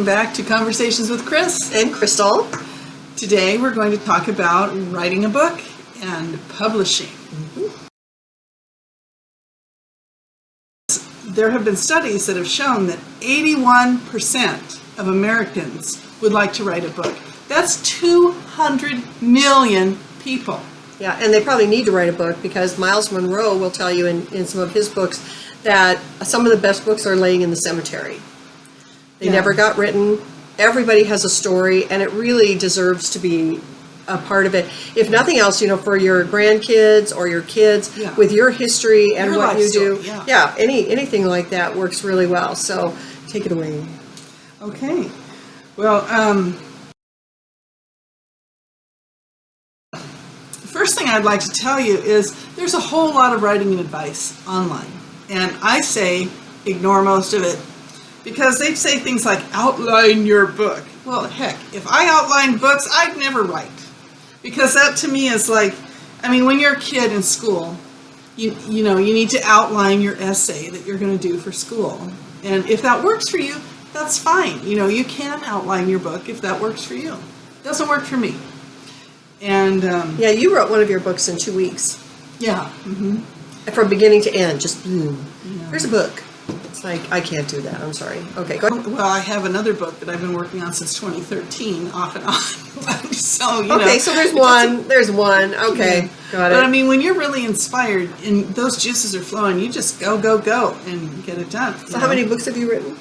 welcome back to Conversations with Chris and Crystal. Today we're going to talk about writing a book and publishing. There have been studies that have shown that 81% of Americans would like to write a book. That's 200 million people. Yeah, and they probably need to write a book because Miles Monroe will tell you in some of his books that some of the best books are laying in the cemetery. They never got written. Everybody has a story, and it really deserves to be a part of it. If nothing else, for your grandkids or your kids, with your history and what you do. Anything like that works really well. So take it away. Okay. Well, the first thing I'd like to tell you is there's a whole lot of writing advice online. And I say ignore most of it because they say things like outline your book. Well, heck, if I outlined books, I'd never write. Because that to me is like, when you're a kid in school, you need to outline your essay that you're going to do for school. And if that works for you, that's fine. You can outline your book if that works for you. It doesn't work for me. And you wrote one of your books in 2 weeks. Yeah. Mm-hmm. From beginning to end, just boom. Yeah. Here's a book. It's like, I can't do that. I'm sorry. Okay, go ahead. Well, I have another book that I've been working on since 2013, off and on. So, so there's one. There's one. Okay, got it. But when you're really inspired and those juices are flowing, you just go and get it done. So how many books have you written?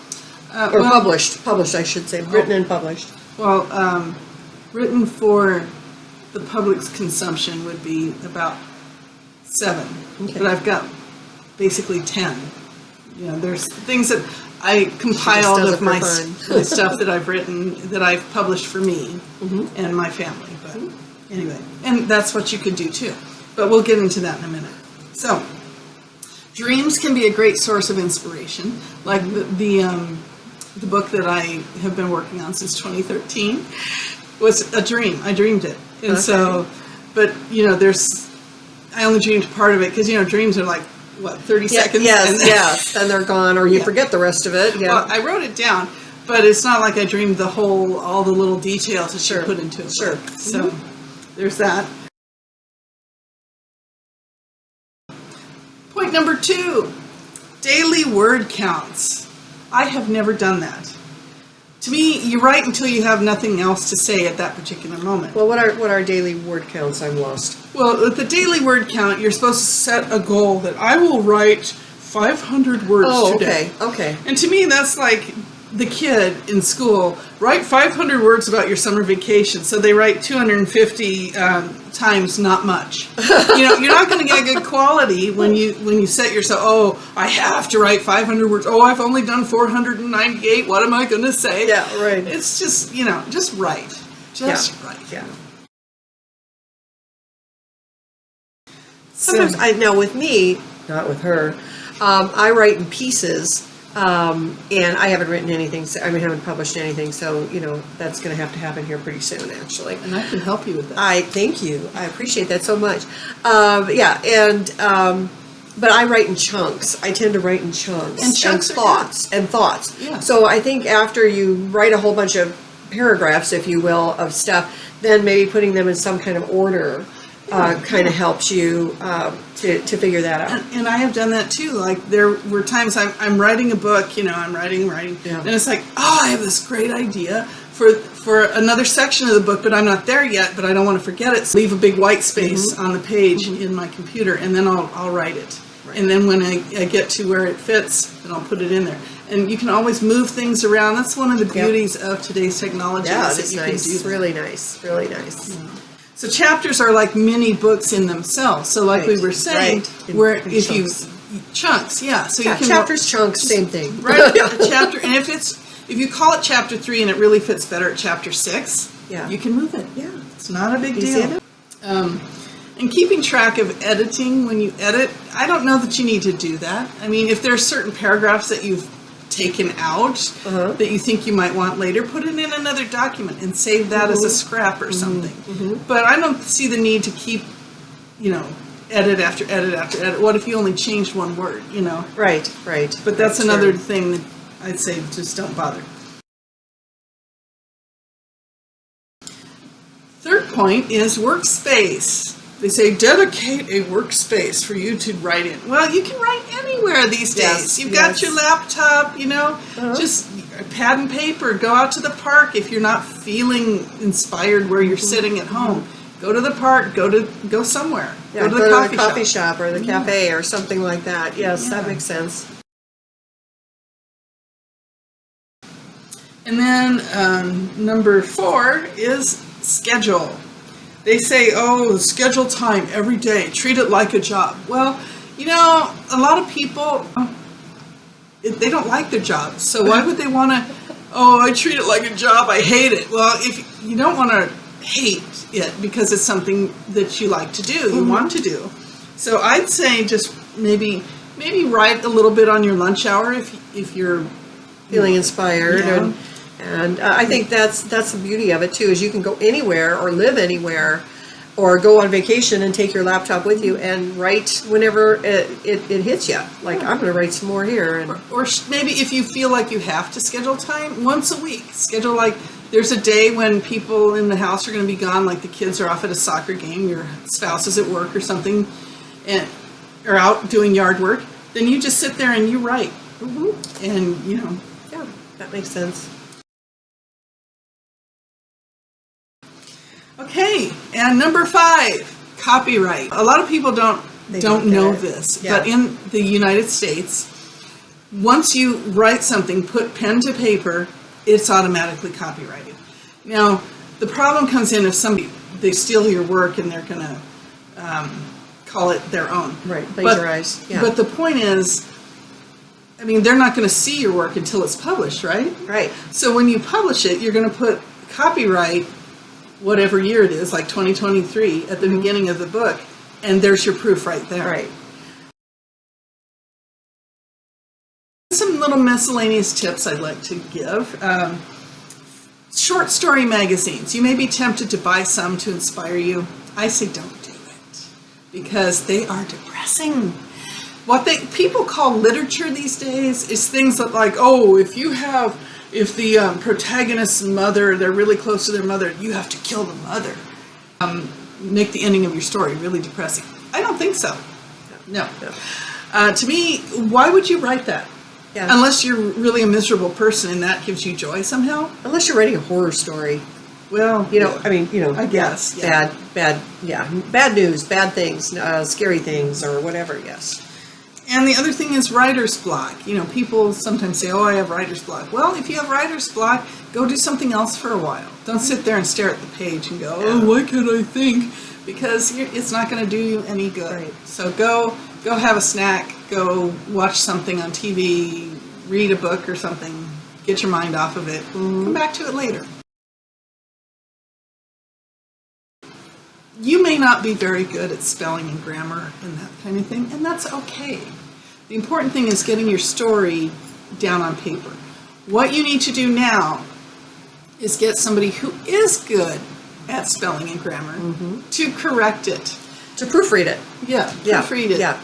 Published, I should say. Written and published. Well, written for the public's consumption would be about 7. Okay. But I've got basically 10. There's things that I compiled of my stuff that I've written, that I've published for me and my family. But anyway, and that's what you could do too. But we'll get into that in a minute. So, dreams can be a great source of inspiration. Like the book that I have been working on since 2013 was a dream. I dreamed it. And so, but I only dreamed part of it because, dreams are like, 30 seconds? Yes, and they're gone, or you forget the rest of it. Yeah. Well, I wrote it down, but it's not like I dreamed all the little details that you put into it. Sure. So, there's that. Point number 2, daily word counts. I have never done that. To me, you write until you have nothing else to say at that particular moment. Well, what are daily word counts? I'm lost. Well, with the daily word count, you're supposed to set a goal that I will write 500 words today. Okay. And to me, that's like the kid in school. Write 500 words about your summer vacation. So they write 250 times not much. You're not going to get good quality when you set yourself, I have to write 500 words. I've only done 498. What am I going to say? Yeah, right. It's just, just write. Just write. Yeah. Sometimes, now with me, not with her, I write in pieces. And I haven't written anything, haven't published anything, so, that's going to have to happen here pretty soon, actually. And I can help you with that. Thank you. I appreciate that so much. But I write in chunks. I tend to write in chunks. And chunks and thoughts. Yeah. So I think after you write a whole bunch of paragraphs, if you will, of stuff, then maybe putting them in some kind of order kind of helps you to figure that out. And I have done that too. Like there were times I'm writing a book, I'm writing, and it's like, I have this great idea for another section of the book, but I'm not there yet, but I don't want to forget it. So leave a big white space on the page in my computer, and then I'll write it. Right. And then when I get to where it fits, then I'll put it in there. And you can always move things around. That's one of the beauties of today's technology. Yeah, it's nice. Can do that. Really nice. Really nice. Yeah. So chapters are like mini books in themselves. So like we were saying, where if chunks. Chunks, yeah. So you can chapters, chunks, same thing. Right, a chapter, and if you call it chapter 3 and it really fits better at chapter 6, you can move it. Yeah, it's not a big deal. And keeping track of editing when you edit, I don't know that you need to do that. If there's certain paragraphs that you've taken out that you think you might want later, put it in another document and save that as a scrap or something. But I don't see the need to keep, edit after edit after edit. What if you only changed one word, Right. But that's another thing that I'd say just don't bother. Third point is workspace. They say dedicate a workspace for you to write in. Well, you can write anywhere these days. Yes, You've got yes. your laptop, just a pad and paper. Go out to the park if you're not feeling inspired where you're sitting at home. Go to the park. Go somewhere. Yeah, go to the coffee shop or the cafe or something like that. Yes, that Yeah. makes sense. And then number 4 is schedule. They say, schedule time every day. Treat it like a job. Well, a lot of people, they don't like their jobs. So why would they want to, I treat it like a job. I hate it. Well, if you don't want to hate it because it's something that you like to do, you want to do. So I'd say just maybe write a little bit on your lunch hour if you're Feeling inspired, Yeah. and I think that's the beauty of it too, is you can go anywhere or live anywhere, or go on vacation and take your laptop with you and write whenever it hits you. Like, I'm going to write some more here, and Or maybe if you feel like you have to schedule time, once a week. Schedule there's a day when people in the house are going to be gone, like the kids are off at a soccer game, your spouse is at work or something, or out doing yard work. Then you just sit there and you write. And, yeah, that makes sense. Okay, and number 5, copyright. A lot of people don't don't know get it. this, Yeah. but in the United States, once you write something, put pen to paper, it's automatically copyrighted. Now, the problem comes in if they steal your work and they're going to call it their own. Right, plagiarize. Yeah. But the point is, they're not going to see your work until it's published, right? Right. So when you publish it, you're going to put copyright, whatever year it is, like 2023, at the beginning of the book, and there's your proof right there. Right. Some little miscellaneous tips I'd like to give. Short story magazines. You may be tempted to buy some to inspire you. I say don't do it, because they are depressing. What people call literature these days is things that if the protagonist's mother, they're really close to their mother, you have to kill the mother. Make the ending of your story really depressing. I don't think so. No. To me, why would you write that? Yeah. Unless you're really a miserable person and that gives you joy somehow. Unless you're writing a horror story. Well, I guess. Yeah. Bad news, bad things, scary things, or whatever, yes. And the other thing is writer's block. People sometimes say, I have writer's block. Well, if you have writer's block, go do something else for a while. Don't sit there and stare at the page and go, why can't I think? Because it's not going to do you any good. Right. So go have a snack, go watch something on TV, read a book or something, get your mind off of it, come back to it later. You may not be very good at spelling and grammar and that kind of thing, and that's okay. The important thing is getting your story down on paper. What you need to do now is get somebody who is good at spelling and grammar to correct it. To proofread it. Yeah, proofread it. Yeah.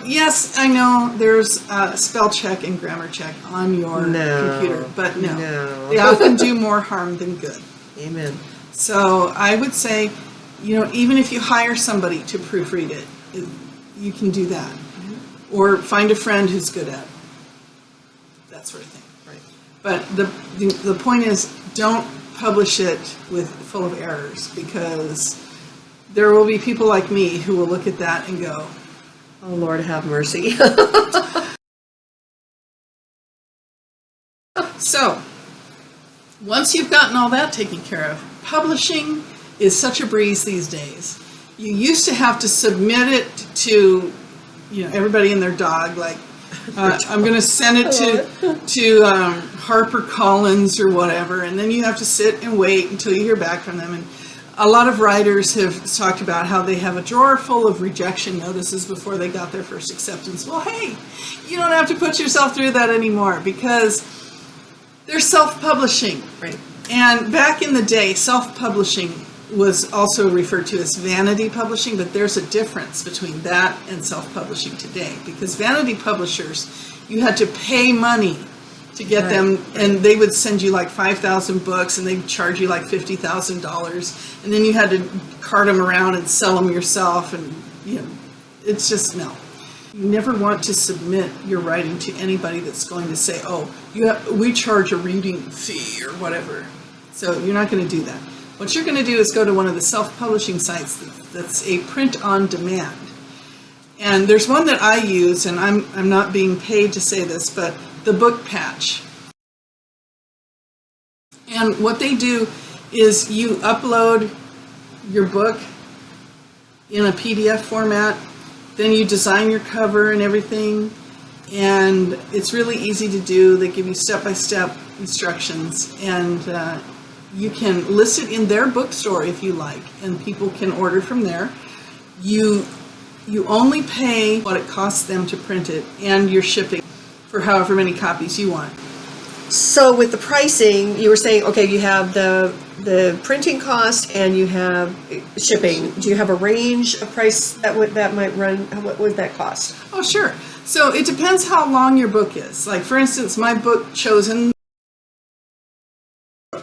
Yes, I know there's a spell check and grammar check on your computer, but no. They often do more harm than good. Amen. So I would say, even if you hire somebody to proofread it, you can do that. Or find a friend who's good at it. That sort of thing. Right. But the point is, don't publish it full of errors, because there will be people like me who will look at that and go, Oh, Lord, have mercy. So, once you've gotten all that taken care of, publishing is such a breeze these days. You used to have to submit it to, everybody and their dog, I'm going to send it to HarperCollins or whatever, and then you have to sit and wait until you hear back from them. And a lot of writers have talked about how they have a drawer full of rejection notices before they got their first acceptance. Well, hey, you don't have to put yourself through that anymore, because they're self-publishing. Right. And back in the day, self-publishing was also referred to as vanity publishing, but there's a difference between that and self-publishing today, because vanity publishers, you had to pay money to get Right. them, and they would send you like 5,000 books, and they'd charge you like $50,000, and then you had to cart them around and sell them yourself, and it's just no. You never want to submit your writing to anybody that's going to say, "Oh, we charge a reading fee or whatever." So you're not going to do that. What you're going to do is go to one of the self-publishing sites that's a print on demand. And there's one that I use, and I'm not being paid to say this, but the Book Patch. And what they do is you upload your book in a PDF format, then you design your cover and everything, and it's really easy to do. They give you step-by-step instructions, and you can list it in their bookstore if you like, and people can order from there. You only pay what it costs them to print it and your shipping for however many copies you want. So with the pricing, you were saying, okay, you have the printing cost and you have shipping. Do you have a range of price that might run? What would that cost? Oh, sure. So it depends how long your book is. Like, for instance, my book, Chosen,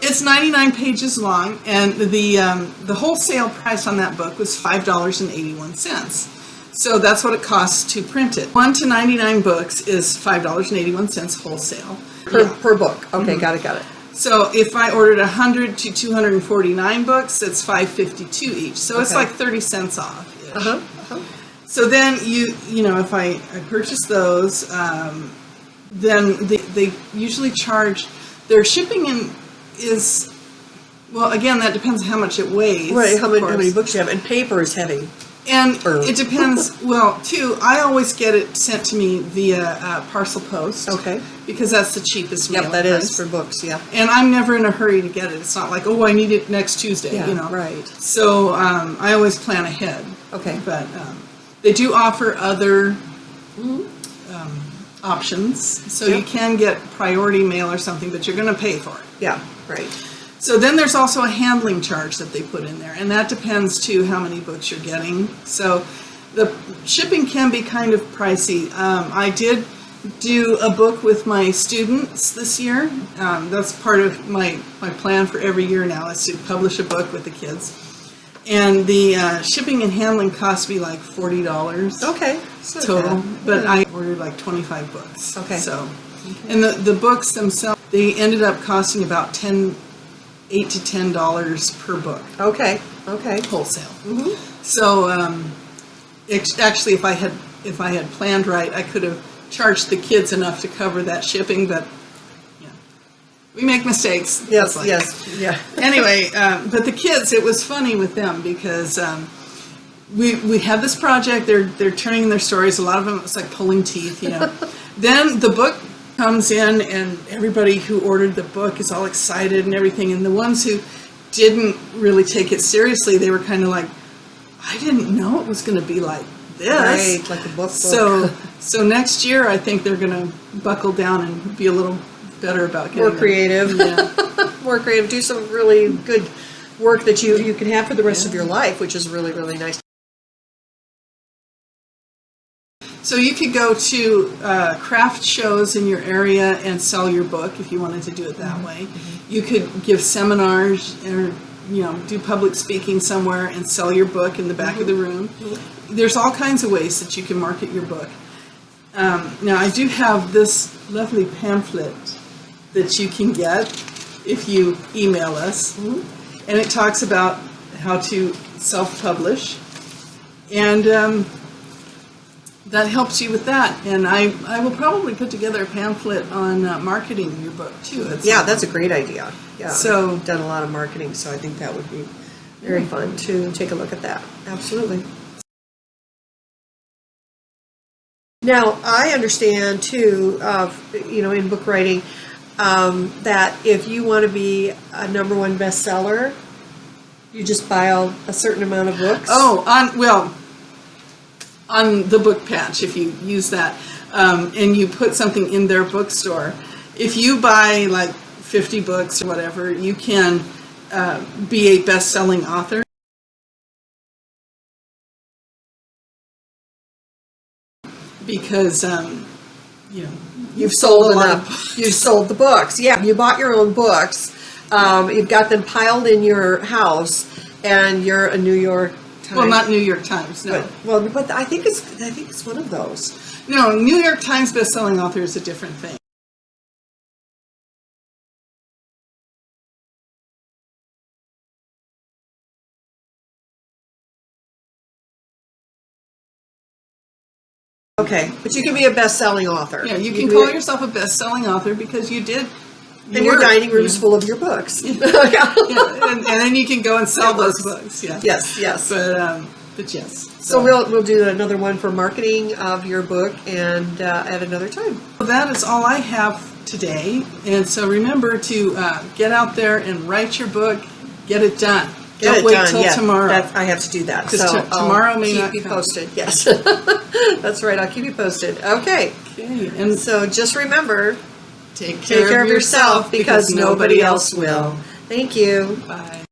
it's 99 pages long, and the wholesale price on that book was $5.81. So that's what it costs to print it. 1 to 99 books is $5.81 wholesale. Per book. Okay, got it. So if I ordered 100 to 249 books, it's $5.52 each. So it's Okay. like 30 cents off. Uh-huh. So then if I purchase those, then they usually charge, their shipping is, well, again, that depends on how much it weighs. Right, how of many course. books you have, and paper is heavy. And it depends, well, too, I always get it sent to me via parcel post. Okay. Because that's the cheapest Yep, mailing that price. is for books, yeah. And I'm never in a hurry to get it. It's not like, oh, I need it next Tuesday, Yeah, right. So I always plan ahead. Okay. But they do offer other options. So Yep. you can get priority mail or something, but you're going to pay for it. Yeah, right. So then there's also a handling charge that they put in there, and that depends too how many books you're getting. So the shipping can be kind of pricey. I did do a book with my students this year. That's part of my plan for every year now, is to publish a book with the kids. And the shipping and handling cost me like $40 Okay. It's not total, bad. but I ordered like 25 books. Okay. So, and the books themselves, they ended up costing about $8 to $10 per book Okay. wholesale. So actually, if I had planned right, I could have charged the kids enough to cover that shipping, but we make mistakes. Yes, It's like- yes, yeah. Anyway, but the kids, it was funny with them because we had this project. They're turning in their stories. A lot of them, it's like pulling teeth, Then the book comes in, and everybody who ordered the book is all excited and everything. And the ones who didn't really take it seriously, they were kind of like, I didn't know it was going to be like this. Right, like a book. So next year, I think they're going to buckle down and be a little better about getting More them. creative. Yeah. More creative. Do some really good work that you can have for the rest of your life, which is really, really nice. So you could go to craft shows in your area and sell your book if you wanted to do it that way. You could give seminars or do public speaking somewhere and sell your book in the back of the room. There's all kinds of ways that you can market your book. Now I do have this lovely pamphlet that you can get if you email us, and it talks about how to self-publish, and that helps you with that. And I will probably put together a pamphlet on marketing your book too. Yeah, that's a great idea. Yeah, So- I've done a lot of marketing, so I think that would be very fun to take a look at that. Absolutely. Now, I understand too, in book writing, that if you want to be a #1 bestseller, you just buy a certain amount of books. Oh, on the Book Patch, if you use that, and you put something in their bookstore, if you buy like 50 books or whatever, you can be a best-selling author. Because you've sold a lot of enough. You've sold the books. Yeah, you bought your own books. You've got them piled in your house, and you're a New York Times. Well, not New York Times, no. But I think it's one of those. No, New York Times bestselling author is a different thing. Okay, but you can be a best-selling author. Yeah, you can call yourself a best-selling author because you did. And your dining room is full of your books. Yeah, and then you can go and sell those books. Yeah. Yes, yes. But yes. So we'll do another one for marketing of your book and at another time. That is all I have today. And so remember to get out there and write your book. Get it done. Don't wait till tomorrow. I have to do that. Because So tomorrow may keep not you come. posted. Yes, that's right. I'll keep you posted. Okay. Okay. And So just remember, take take care of yourself because nobody else will. Thank you. Bye.